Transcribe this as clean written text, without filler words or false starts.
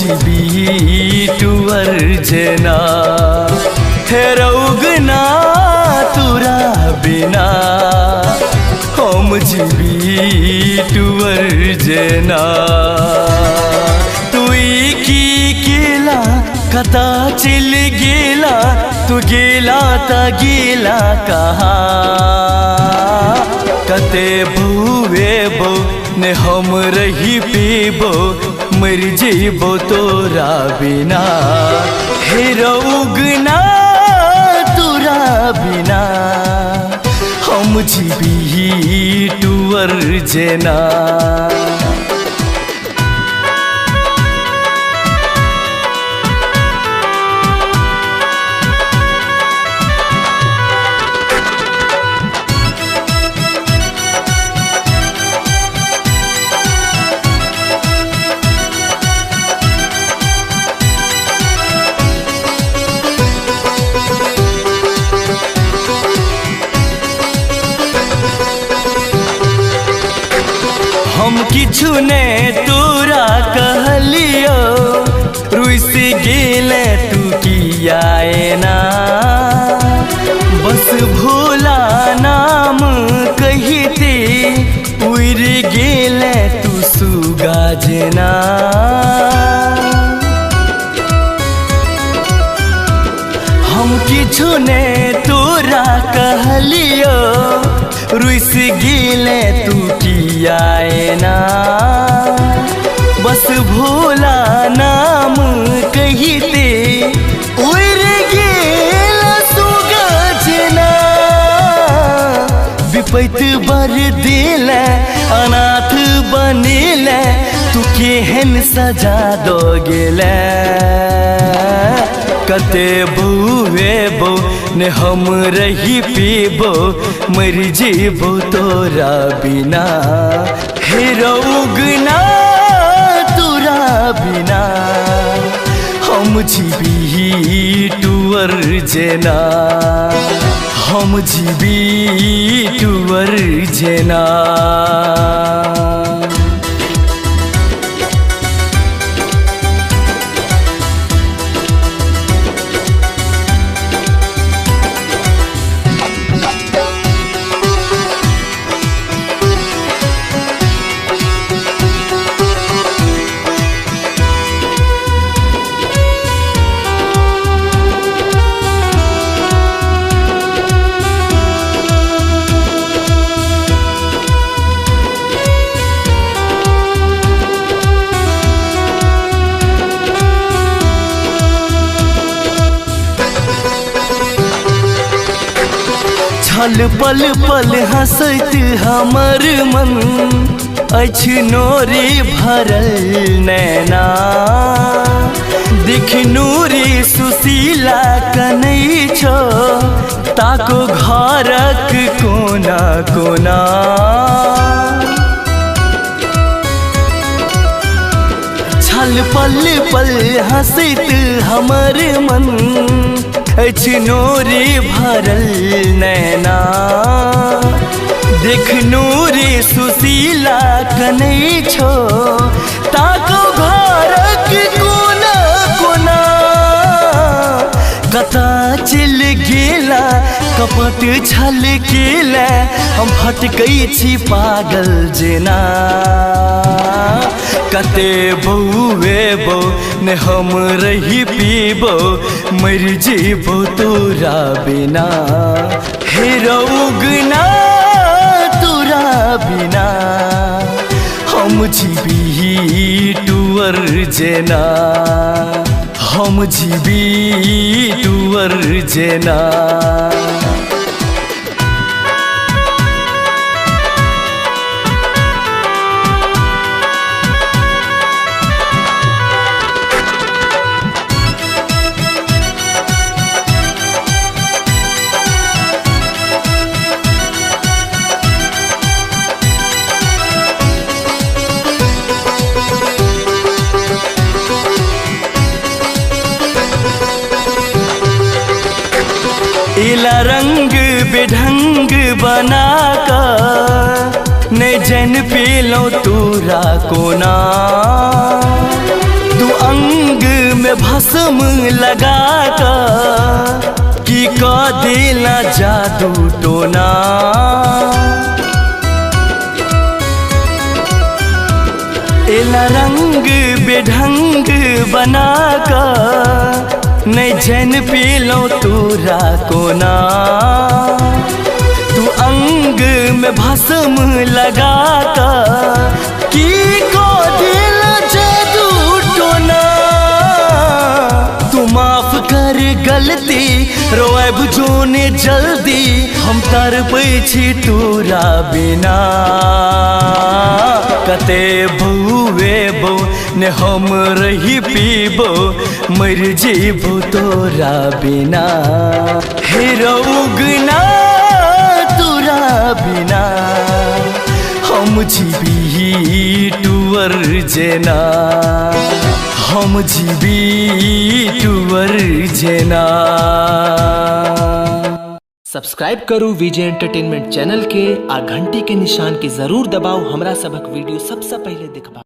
GB tour जना हेरौगना तुरा बिना हम जीबी टुवर जना तुई की केला कता चिल गेला तू गेला ता गेला कहा कते बुए बो ने हम रही पीबो मर जीबो तोरा बिना हेरौगना तोरा बिना हम जीबी टुवर जना हम किछु ने तोरा कहलियो रुस गेले तू कियाए ना बस भोला नाम कहिते उड़ गेले तू सुगा जना हम किछु ने तोरा कहलियो रुस गेले तू कियाए ना बस भोला नाम कहिते उड़ गेला सुगा जना विपैत बर दिले अनाथ बनिले तू केहन सजा दो गेले कते बुए बो ने हम रही पीबो मर जीबो तोरा बिना हेरौगना तोरा बिना हम जीबी टुवर जना हम जीबी टुवर जना छल पल पल हंसत हमर मन अछि नोरे भरल नैना दिखनु रे सुशीला कनै छो ताको घरक कोना कोना छल पल पल हंसत हमर मन अछि नोरे भरल नैना देखनु रे सुशीला कनै छो ताको घरक कोना कोना कता चल गेला कपट छल केला हम भटकै छी पागल जना कते बउए बो ने हम रही पीबो मर जीबो तोरा बिना हेरौगना तोरा बिना हम जीबी टुवर जना हम जीबी टुवर जना इला रंग बेढंग बना कर न जन पेलो तोरा कोना तू अंग में भस्म लगा कर की का देला जादू टोना। एला रंग बेढंग बना कर नहीं जन पीलो तोरा कोना। तू अंग में भस्म लगा कर की को दिल जादू टोना। तू माफ कर गलती रोएब जोने जल्दी हम तरपै छी तोरा बिना। कते बउए बो ने हम रही पीबो मर जीबो तोरा बिना। हे रौगना तोरा बिना हम जीबी टुअर जेना। हम जीबी टुअर जेना। सब्सक्राइब करू विजय एंटरटेनमेंट चैनल के आ घंटी के निशान के जरूर दबाओ हमरा सबक वीडियो सबसे पहले देखबा।